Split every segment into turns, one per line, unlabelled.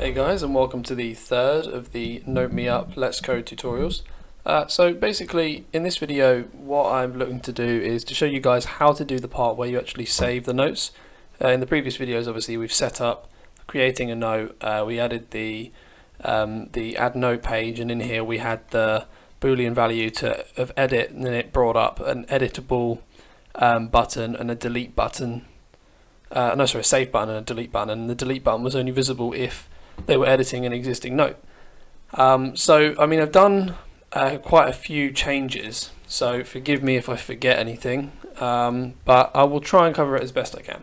Hey guys, and welcome to the third of the Note Me Up Let's Code tutorials. So basically in this video what I'm looking to do is to show you guys how to do the part where you actually save the notes. In the previous videos obviously we've set up creating a note, we added the add note page, and in here we had the boolean value of edit, and then it brought up an editable button and a delete button. A save button and a delete button, and the delete button was only visible if they were editing an existing note. So I mean, I've done quite a few changes, so forgive me if I forget anything, but I will try and cover it as best I can.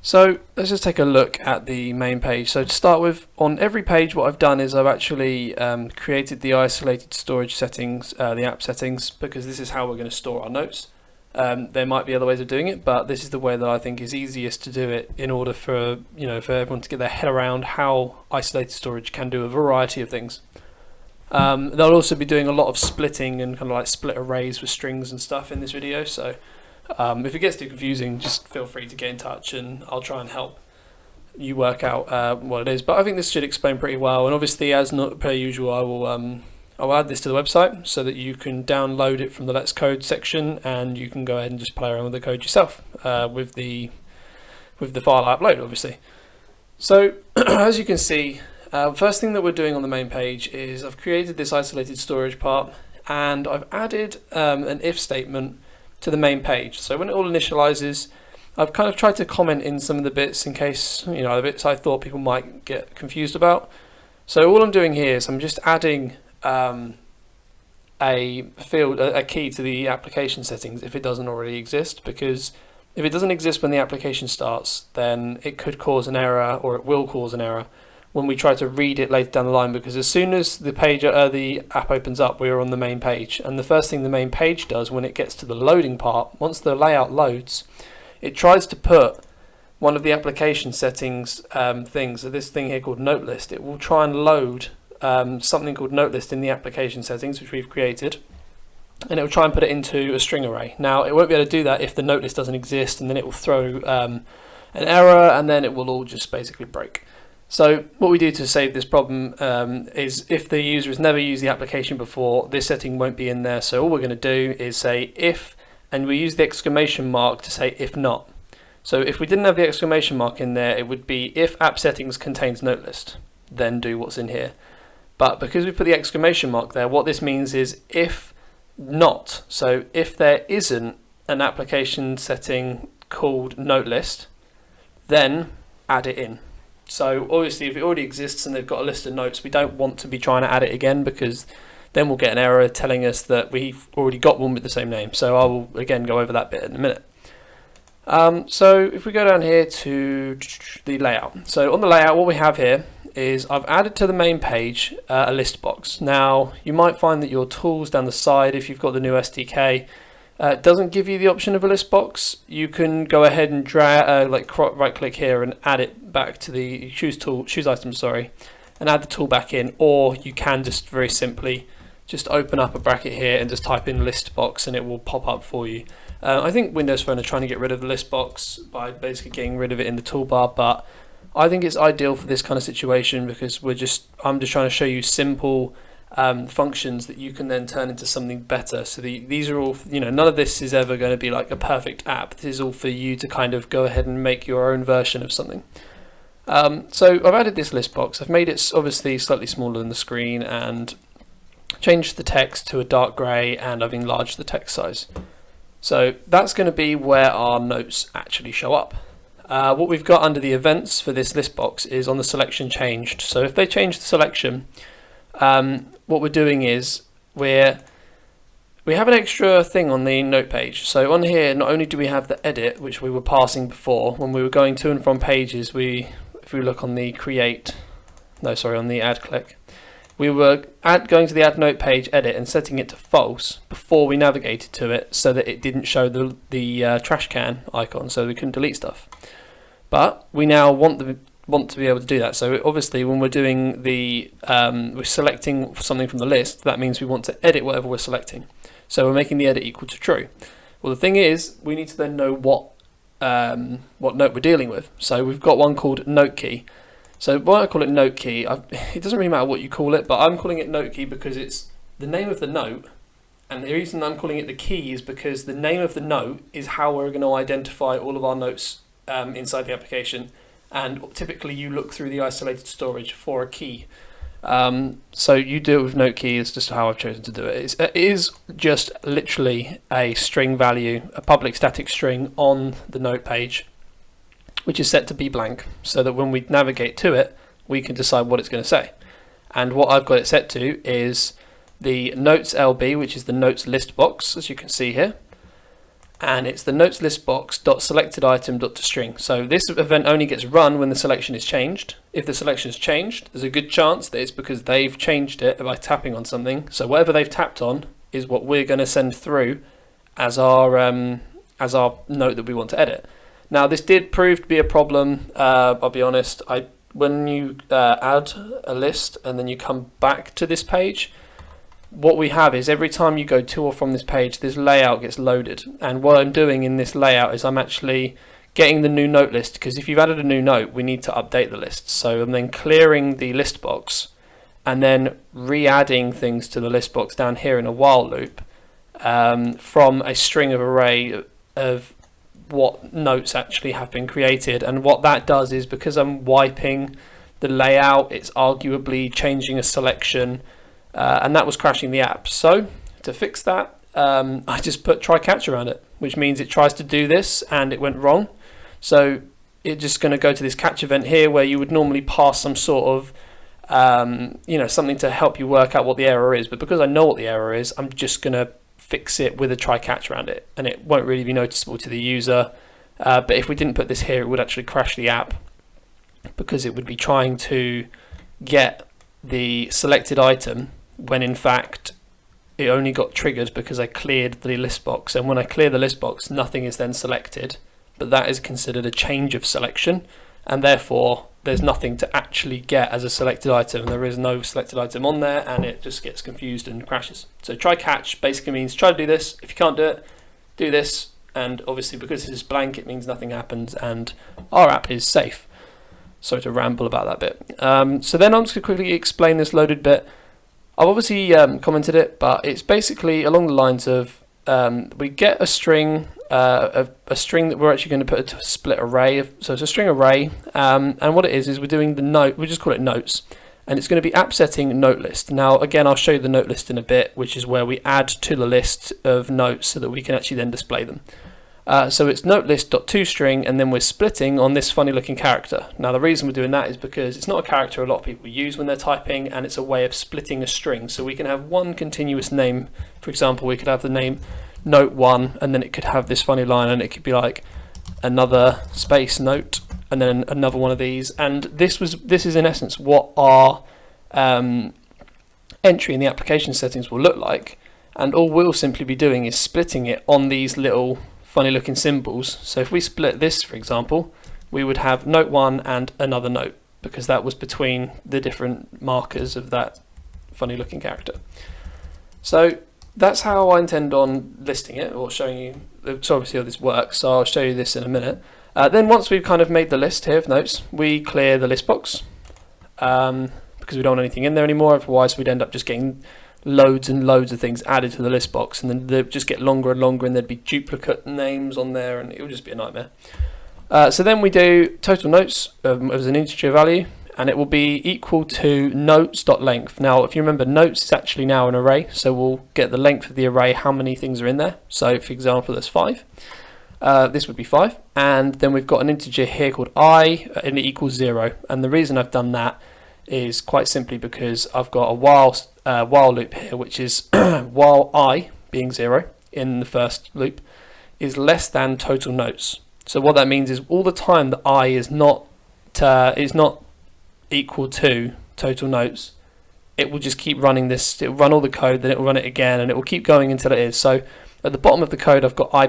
So let's just take a look at the main page. So to start with, on every page what I've done is I've actually created the isolated storage settings, the app settings, because this is how we're going to store our notes. There might be other ways of doing it, but this is the way that I think is easiest to do it in order for for everyone to get their head around how isolated storage can do a variety of things. They'll also be doing a lot of splitting and kind of like split arrays with strings and stuff in this video, so if it gets too confusing, just feel free to get in touch and I'll try and help you work out what it is. But I think this should explain pretty well, and obviously as not per usual I'll add this to the website so that you can download it from the Let's Code section, and you can go ahead and just play around with the code yourself with the file I upload, obviously. So as you can see, first thing that we're doing on the main page is I've created this isolated storage part, and I've added an if statement to the main page. So when it all initializes, I've kind of tried to comment in some of the bits in case, the bits I thought people might get confused about. So all I'm doing here is I'm just adding a key to the application settings if it doesn't already exist, because if it doesn't exist when the application starts, then it could cause an error, or it will cause an error when we try to read it later down the line, because as soon as the app opens up, we are on the main page, and the first thing the main page does when it gets to the loading part, once the layout loads, it tries to put one of the application settings things, so this thing here called note list, it will try and load something called note list in the application settings which we've created, and it will try and put it into a string array. Now it won't be able to do that if the note list doesn't exist, and then it will throw an error, and then it will all just basically break. So what we do to save this problem is if the user has never used the application before, this setting won't be in there. So all we're going to do is say if, and we use the exclamation mark to say if not. So if we didn't have the exclamation mark in there, it would be if app settings contains note list, then do what's in here. But because we put the exclamation mark there, what this means is if not. So if there isn't an application setting called note list, then add it in. So obviously if it already exists and they've got a list of notes, we don't want to be trying to add it again, because then we'll get an error telling us that we've already got one with the same name. So I will again go over that bit in a minute. So if we go down here to the layout. So on the layout, what we have here is I've added to the main page a list box. Now you might find that your tools down the side, if you've got the new SDK, doesn't give you the option of a list box. You can go ahead and drag, right click here and add it back to the choose item, and add the tool back in, or you can just very simply just open up a bracket here and just type in list box and it will pop up for you. I think Windows Phone are trying to get rid of the list box by basically getting rid of it in the toolbar, but I think it's ideal for this kind of situation because I'm just trying to show you simple functions that you can then turn into something better. So these are all, none of this is ever going to be like a perfect app. This is all for you to kind of go ahead and make your own version of something. So I've added this list box. I've made it obviously slightly smaller than the screen and changed the text to a dark grey, and I've enlarged the text size. So that's going to be where our notes actually show up. What we've got under the events for this list box is on the selection changed. So if they change the selection, what we're doing is we have an extra thing on the note page. So on here, not only do we have the edit, which we were passing before when we were going to and from pages, if we look on the on the add click, we were going to the add note page edit and setting it to false before we navigated to it, so that it didn't show the trash can icon, so we couldn't delete stuff. But we now want to be able to do that. So obviously when we're doing we're selecting something from the list, that means we want to edit whatever we're selecting. So we're making the edit equal to true. Well, the thing is, we need to then know what note we're dealing with. So we've got one called note key. So why I call it note key, it doesn't really matter what you call it, but I'm calling it note key because it's the name of the note, and the reason I'm calling it the key is because the name of the note is how we're going to identify all of our notes inside the application, and typically you look through the isolated storage for a key. So you do it with note key, is just how I've chosen to do it. It is just literally a string value, a public static string on the note page, which is set to be blank, so that when we navigate to it, we can decide what it's going to say. And what I've got it set to is the notes LB, which is the notes list box, as you can see here, and it's the notes list box dot selected item dot to string. So this event only gets run when the selection is changed. If the selection is changed, there's a good chance that it's because they've changed it by tapping on something. So whatever they've tapped on is what we're going to send through as our note that we want to edit. Now this did prove to be a problem. I'll be honest. When you add a list and then you come back to this page, what we have is every time you go to or from this page, this layout gets loaded. And what I'm doing in this layout is I'm actually getting the new note list, because if you've added a new note, we need to update the list. So I'm then clearing the list box and then re-adding things to the list box down here in a while loop from a string of array of what notes actually have been created. And what that does is, because I'm wiping the layout, it's arguably changing a selection, and that was crashing the app. So to fix that, I just put try catch around it, which means it tries to do this and it went wrong. So it's just going to go to this catch event here, where you would normally pass some sort of something to help you work out what the error is, but because I know what the error is, I'm just going to fix it with a try catch around it, and it won't really be noticeable to the user. But if we didn't put this here, it would actually crash the app, because it would be trying to get the selected item when in fact it only got triggered because I cleared the list box. And when I clear the list box, nothing is then selected, but that is considered a change of selection, and therefore there's nothing to actually get as a selected item. There is no selected item on there, and it just gets confused and crashes. So try catch basically means try to do this. If you can't do it, do this. And obviously because this is blank, it means nothing happens and our app is safe. Sorry to ramble about that bit. So then I'm just going to quickly explain this loaded bit. I've obviously commented it, but it's basically along the lines of we get a string that we're actually going to put into a split array. So it's a string array, and what it is we're doing the note. We just call it notes, and it's going to be app setting note list. Now again, I'll show you the note list in a bit, which is where we add to the list of notes so that we can actually then display them. So it's note list.toString, and then we're splitting on this funny looking character. Now the reason we're doing that is because it's not a character a lot of people use when they're typing, and it's a way of splitting a string. So we can have one continuous name. For example, we could have the name note1, and then it could have this funny line, and it could be like another space note, and then another one of these. And this is in essence what our entry in the application settings will look like. And all we'll simply be doing is splitting it on these little funny looking symbols. So if we split this, for example, we would have note 1 and another note, because that was between the different markers of that funny looking character. So that's how I intend on listing it, or showing you. So obviously how this works, so I'll show you this in a minute. Then once we've kind of made the list here of notes, we clear the list box, because we don't want anything in there anymore. Otherwise we'd end up just getting loads and loads of things added to the list box, and then they'd just get longer and longer, and there'd be duplicate names on there, and it would just be a nightmare. So then we do total notes as an integer value, and it will be equal to notes.length. Now if you remember, notes is actually now an array, so we'll get the length of the array, how many things are in there. So for example, there's 5. This would be 5, and then we've got an integer here called I, and it equals 0. And the reason I've done that is quite simply because I've got a while loop here, which is while I, being 0 in the first loop, is less than total notes. So what that means is all the time that I is not equal to total notes, it will just keep running this. It will run all the code, then it will run it again, and it will keep going until it is. So at the bottom of the code, I've got I++,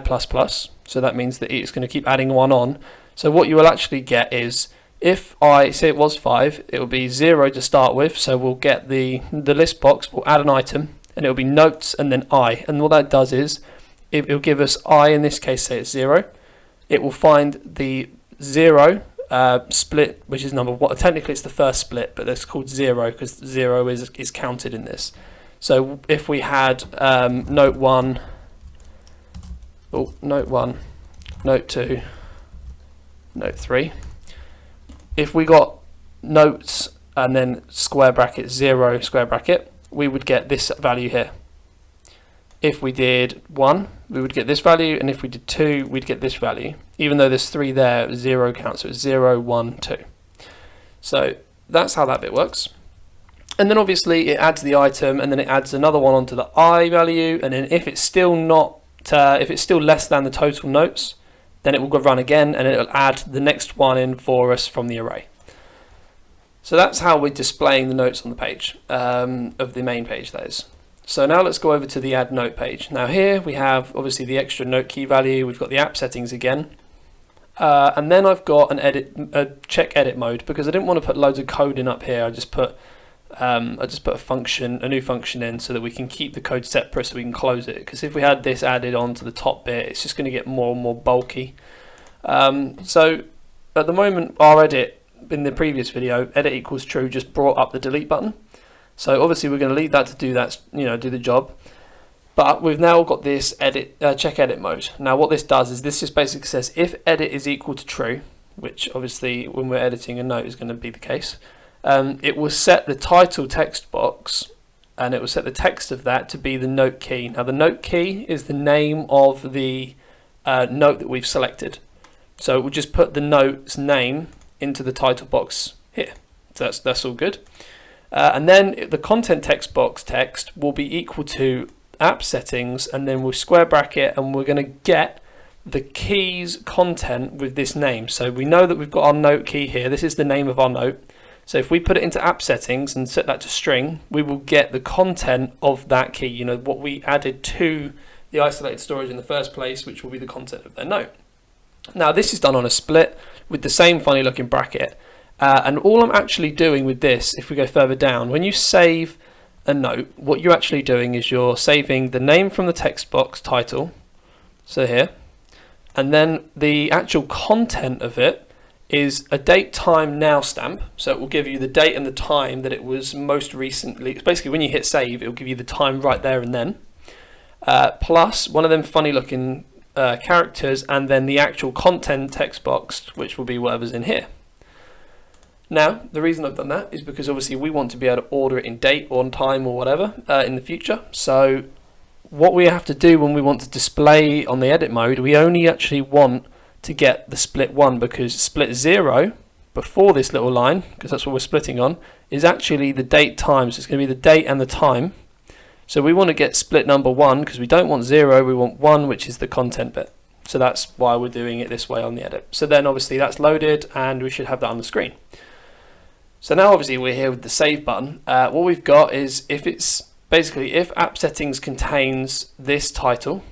so that means that it's going to keep adding 1 on. So what you will actually get is, if I say it was 5, it will be 0 to start with. So we'll get the list box, we'll add an item, and it will be notes and then I. And what that does is it will give us I, in this case, say it's 0. It will find the 0 split, which is number 1. Technically it's the first split, but that's called 0 because 0 is counted in this. So if we had note 1, note 2, note 3, if we got notes and then square bracket 0 square bracket, we would get this value here. If we did 1, we would get this value, and if we did 2, we'd get this value. Even though there's 3 there, 0 counts, so it's 0, 1, 2. So that's how that bit works. And then obviously it adds the item, and then it adds another one onto the I value, and then if it's still if it's still less than the total notes, then it will go run again, and it'll add the next one in for us from the array. So that's how we're displaying the notes on the page, of the main page, that is. So now let's go over to the add note page. Now here we have obviously the extra note key value, we've got the app settings again, and then I've got a check edit mode because I didn't want to put loads of code in up here. I just put a new function in so that we can keep the code separate so we can close it, because if we had this added onto the top bit, it's just going to get more and more bulky. So at the moment our edit in the previous video, edit equals true, just brought up the delete button. So obviously we're going to leave that to do that, do the job. But we've now got this check edit mode. Now what this does is this just basically says if edit is equal to true, which obviously when we're editing a note is going to be the case, it will set the title text box and it will set the text of that to be the note key. Now the note key is the name of the note that we've selected. So it will just put the note's name into the title box here. So that's all good. And then the content text box text will be equal to app settings, and then we'll square bracket, and we're going to get the key's content with this name. So we know that we've got our note key here. This is the name of our note. So if we put it into app settings and set that to string, we will get the content of that key, what we added to the isolated storage in the first place, which will be the content of their note. Now this is done on a split with the same funny looking bracket. And all I'm actually doing with this, if we go further down, when you save a note, what you're actually doing is you're saving the name from the text box title, so here, and then the actual content of it is a date time now stamp, so it will give you the date and the time that it was most recently. Basically when you hit save, it will give you the time right there and then, plus one of them funny looking characters, and then the actual content text box, which will be whatever's in here. Now, the reason I've done that is because obviously we want to be able to order it in date or on time or whatever in the future. So what we have to do when we want to display on the edit mode, we only actually want to get the split 1, because split 0 before this little line, because that's what we're splitting on, is actually the date time. So it's going to be the date and the time. So we want to get split number 1 because we don't want 0, we want 1, which is the content bit. So that's why we're doing it this way on the edit. So then obviously that's loaded and we should have that on the screen. So now obviously we're here with the save button. What we've got is if app settings contains this title,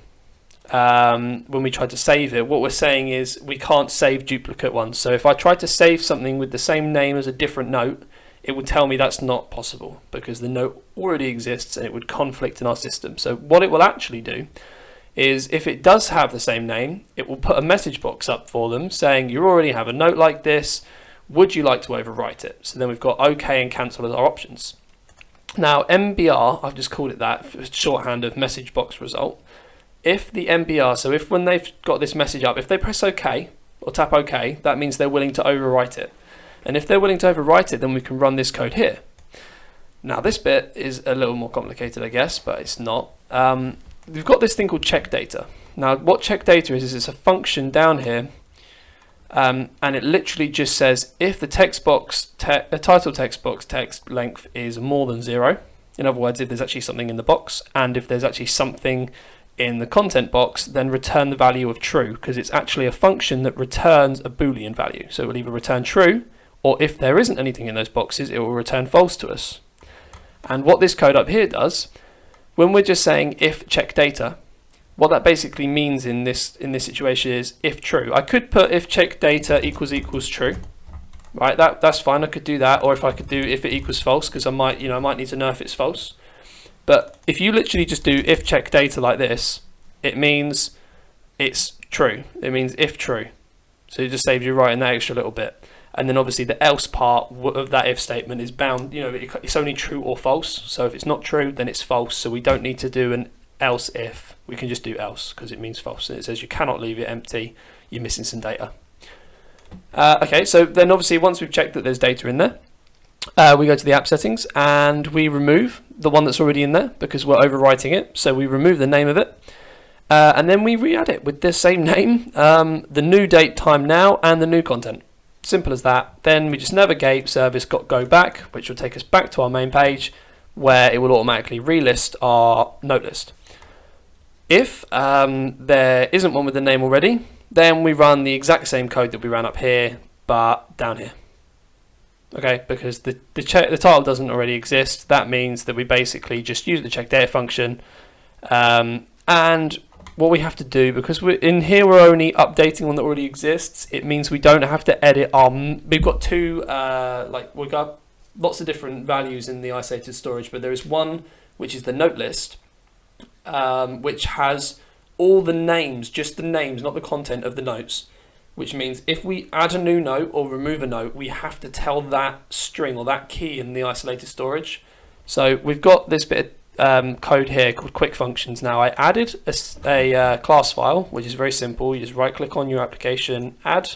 when we try to save it, what we're saying is we can't save duplicate ones. So if I try to save something with the same name as a different note, it would tell me that's not possible because the note already exists and it would conflict in our system. So what it will actually do is if it does have the same name, it will put a message box up for them saying you already have a note like this. Would you like to overwrite it? So then we've got OK and cancel as our options. Now MBR, I've just called it that, shorthand of message box result. If the MBR, so if when they've got this message up, if they press OK or tap OK, that means they're willing to overwrite it. And if they're willing to overwrite it, then we can run this code here. Now this bit is a little more complicated, I guess, but it's not. We've got this thing called check data. Now what check data is it's a function down here. And it literally just says if the title text box text length is more than 0, in other words if there's actually something in the box, and if there's actually something in the content box, then return the value of true, because it's actually a function that returns a Boolean value. So it will either return true, or if there isn't anything in those boxes, it will return false to us. And what this code up here does, when we're just saying if check data, what that basically means in this situation is if true. I could put if check data equals true, right? That's fine. I could do that, or if I could do if it equals false, because I might need to know if it's false. But if you literally just do if check data like this, it means it's true. It means if true. So it just saves you writing that extra little bit. And then obviously the else part of that if statement is bound, it's only true or false. So if it's not true, then it's false. So we don't need to do an else if, we can just do else because it means false. And it says you cannot leave it empty, you're missing some data. Okay, so then obviously once we've checked that there's data in there, we go to the app settings and we remove the one that's already in there because we're overwriting it. So we remove the name of it and then we re-add it with the same name, the new date, time now, and the new content. Simple as that. Then we just navigate service.go back, which will take us back to our main page where it will automatically relist our note list. If there isn't one with the name already, then we run the exact same code that we ran up here, but down here. Okay, because the title doesn't already exist. That means that we basically just use the check data function. And what we have to do, because we're only updating one that already exists, it means we don't have to edit our. We've got we've got lots of different values in the isolated storage, but there is one which is the note list, which has all the names, just the names, not the content of the notes. Which means if we add a new note or remove a note, we have to tell that string or that key in the isolated storage. So we've got this bit of code here called quick functions. Now I added a class file, which is very simple. You just right click on your application, add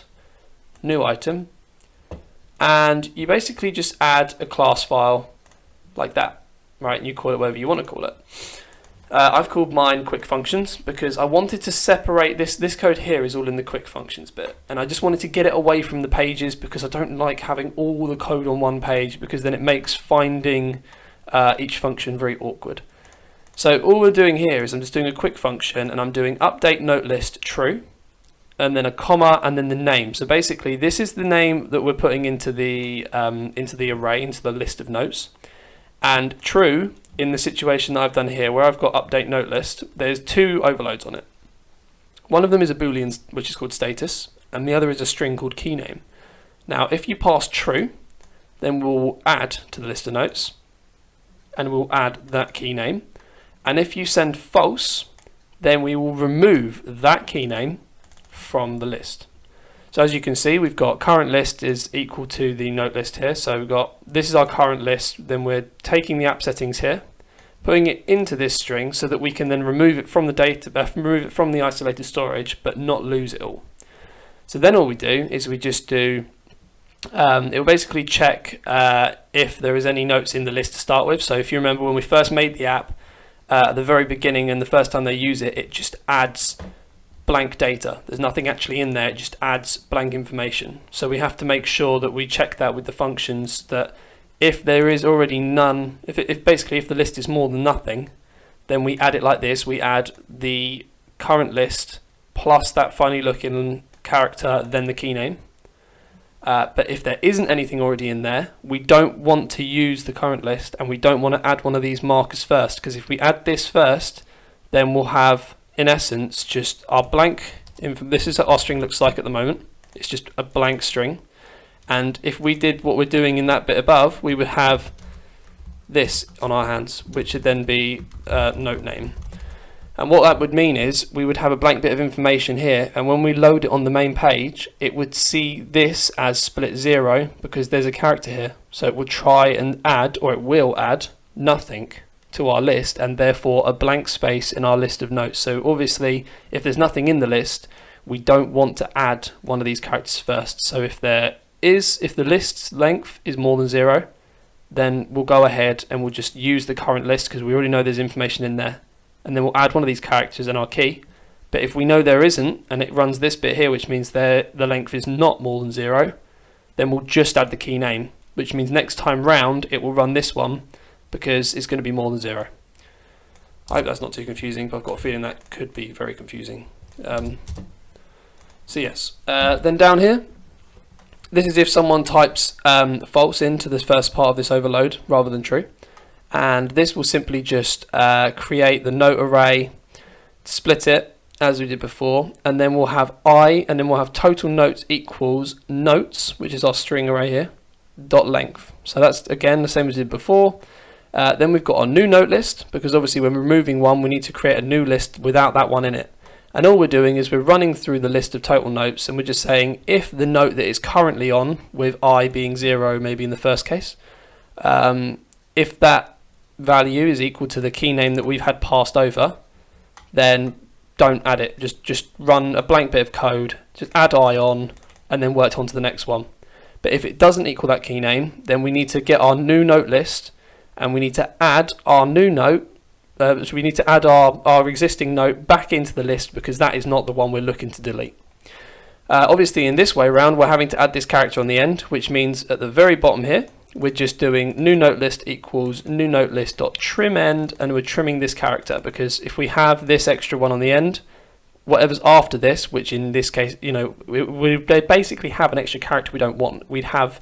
new item, and you basically just add a class file like that, right? And you call it whatever you want to call it. I've called mine quick functions because I wanted to separate this code here is all in the quick functions bit, and I just wanted to get it away from the pages because I don't like having all the code on one page because then it makes finding each function very awkward. So all we're doing here is I'm just doing a quick function and I'm doing update note list true, and then a comma and then the name. So basically this is the name that we're putting into the array, into the list of notes, and true. In the situation that I've done here, where I've got update note list, there's two overloads on it. One of them is a boolean, which is called status, and the other is a string called key name. Now, if you pass true, then we'll add to the list of notes, and we'll add that key name. And if you send false, then we will remove that key name from the list. So as you can see, we've got current list is equal to the note list here. So we've got, this is our current list. Then we're taking the app settings here, putting it into this string so that we can then remove it from the data, remove it from the isolated storage, but not lose it all. So then all we do is we just do, it will basically check if there is any notes in the list to start with. So if you remember when we first made the app, at the very beginning and the first time they use it, it just adds blank data. There's nothing actually in there, it just adds blank information. So we have to make sure that we check that with the functions, that if there is already none, if the list is more than nothing, then we add it like this. We add the current list plus that funny looking character, then the key name. But if there isn't anything already in there, we don't want to use the current list and we don't want to add one of these markers first, because if we add this first, then we'll have, in essence, just our blank. This is what our string looks like at the moment. It's just a blank string. And if we did what we're doing in that bit above, we would have this on our hands, which would then be note name. And what that would mean is we would have a blank bit of information here, and when we load it on the main page, it would see this as split 0 because there's a character here. So it will try and add, or it will add, nothing to our list, and therefore a blank space in our list of notes. So obviously if there's nothing in the list, we don't want to add one of these characters first. So if the list's length is more than 0, then we'll go ahead and we'll just use the current list because we already know there's information in there, and then we'll add one of these characters in our key. But if we know there isn't, and it runs this bit here, which means the length is not more than 0, then we'll just add the key name, which means next time round it will run this one because it's going to be more than 0. I hope that's not too confusing, but I've got a feeling that could be very confusing. So yes, then down here, this is if someone types false into this first part of this overload rather than true. And this will simply just create the note array, split it as we did before, and then we'll have and then we'll have total notes equals notes, which is our string array here, dot length. So that's again the same as we did before. Then we've got our new note list, because obviously when we're removing one, we need to create a new list without that one in it. And all we're doing is we're running through the list of total notes, and we're just saying if the note that is currently on, with I being 0 maybe in the first case, if that value is equal to the key name that we've had passed over, then don't add it. Just run a blank bit of code, just add I on, and then work on to the next one. But if it doesn't equal that key name, then we need to get our new note list, and we need to add our new note. So we need to add our existing note back into the list, because that is not the one we're looking to delete. Obviously in this way around, we're having to add this character on the end, which means at the very bottom here, we're just doing new note list equals new note list dot trim end, and we're trimming this character, because if we have this extra one on the end, whatever's after this, which in this case, you know, we basically have an extra character we don't want. We'd have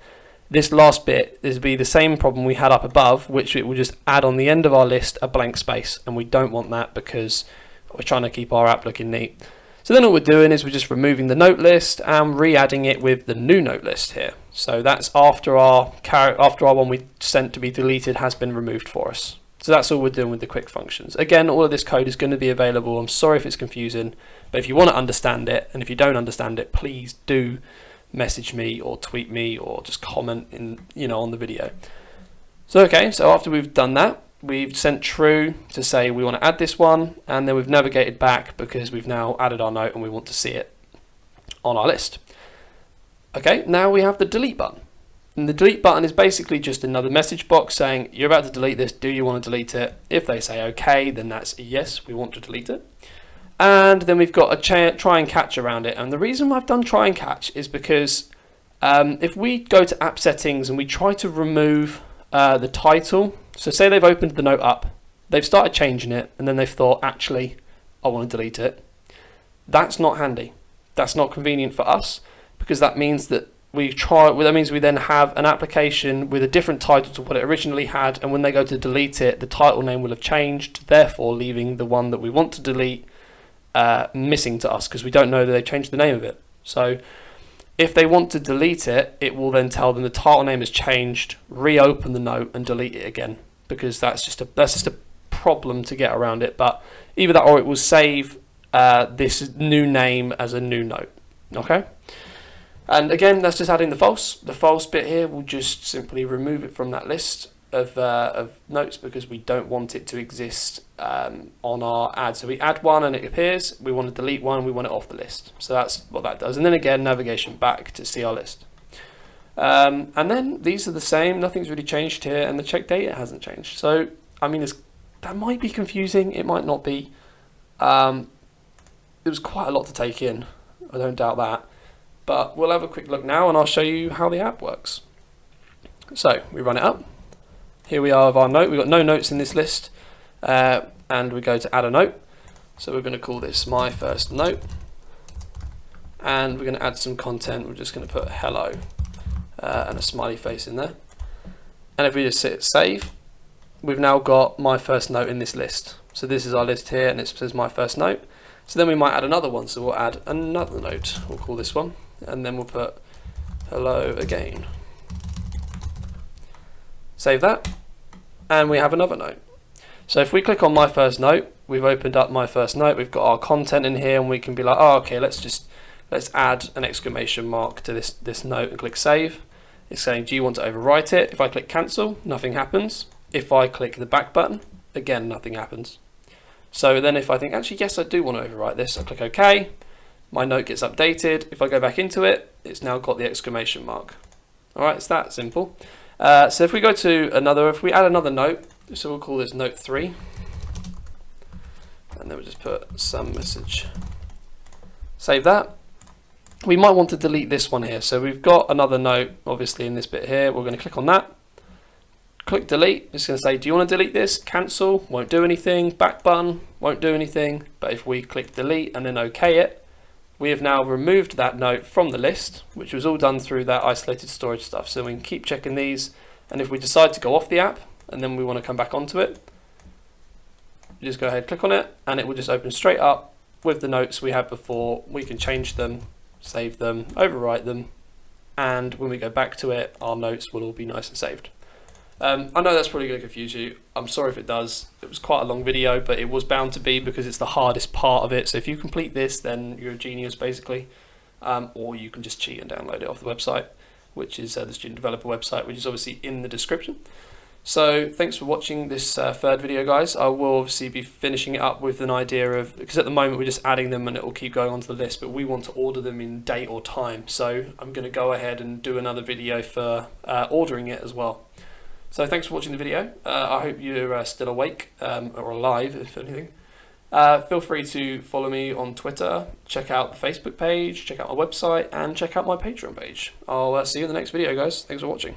this last bit, this would be the same problem we had up above, which it will just add on the end of our list a blank space, and we don't want that because we're trying to keep our app looking neat. So then all we're doing is we're just removing the note list and re-adding it with the new note list here. So that's after our one we sent to be deleted has been removed for us. So that's all we're doing with the quick functions. Again, all of this code is going to be available. I'm sorry if it's confusing, but if you want to understand it, and if you don't understand it, please do message me or tweet me or just comment in, you know, on the video. So okay, so after we've done that, we've sent true to say we want to add this one, and then we've navigated back because we've now added our note and we want to see it on our list. Okay, now we have the delete button. And the delete button is basically just another message box saying you're about to delete this, do you want to delete it? If they say okay, then that's a yes, we want to delete it. And then we've got a try and catch around it. And the reason I've done try and catch is because if we go to app settings and we try to remove the title, so say they've opened the note up, they've started changing it, and then they've thought, actually, I want to delete it. That's not handy. That's not convenient for us, because that means that that means we then have an application with a different title to what it originally had, and when they go to delete it, the title name will have changed, therefore leaving the one that we want to delete missing to us, because we don't know that they've changed the name of it. So if they want to delete it, it will then tell them the title name has changed, reopen the note and delete it again, because that's just a problem to get around it. But either that, or it will save this new name as a new note. Okay. And again, that's just adding the false. The false bit here will just simply remove it from that list of notes, because we don't want it to exist on our ad. So we add one and it appears, we want to delete one, we want it off the list. So that's what that does. And then again, navigation back to see our list. And then these are the same, nothing's really changed here, and the check data hasn't changed. So, I mean, that might be confusing, it might not be. It was quite a lot to take in, I don't doubt that. But we'll have a quick look now and I'll show you how the app works. So we run it up. Here we are with our note. We've got no notes in this list, and we go to add a note. So we're going to call this my first note, and we're going to add some content. We're just going to put hello and a smiley face in there. And if we just hit save, we've now got my first note in this list. So this is our list here, and it says my first note. So then we might add another one. So we'll add another note. We'll call this one, and then we'll put hello again. Save that, and we have another note. So if we click on my first note, we've opened up my first note, we've got our content in here, and we can be like, oh, okay, let's add an exclamation mark to this note and click save. It's saying, do you want to overwrite it? If I click cancel, nothing happens. If I click the back button, again, nothing happens. So then if I think, actually, yes, I do want to overwrite this, I click OK, my note gets updated. If I go back into it, it's now got the exclamation mark. All right, it's that simple. So if we go to if we add another note, so we'll call this note 3, and then we'll just put some message. Save that. We might want to delete this one here. So we've got another note, obviously, in this bit here. We're going to click on that. Click delete. It's going to say, do you want to delete this? Cancel, won't do anything. Back button, won't do anything. But if we click delete and then OK it, we have now removed that note from the list, which was all done through that isolated storage stuff. So we can keep checking these, and if we decide to go off the app and then we want to come back onto it, you just go ahead, click on it, and it will just open straight up with the notes we had before. We can change them, save them, overwrite them, and when we go back to it, our notes will all be nice and saved. I know that's probably going to confuse you. I'm sorry if it does. It was quite a long video, but it was bound to be because it's the hardest part of it. So if you complete this, then you're a genius, basically. Or you can just cheat and download it off the website, which is the student developer website, which is obviously in the description. So thanks for watching this third video, guys. I will obviously be finishing it up with an idea of, because at the moment we're just adding them and it will keep going onto the list, but we want to order them in date or time. So I'm going to go ahead and do another video for ordering it as well. So thanks for watching the video. I hope you're still awake or alive, if anything. Feel free to follow me on Twitter, check out the Facebook page, check out my website, and check out my Patreon page. I'll see you in the next video, guys. Thanks for watching.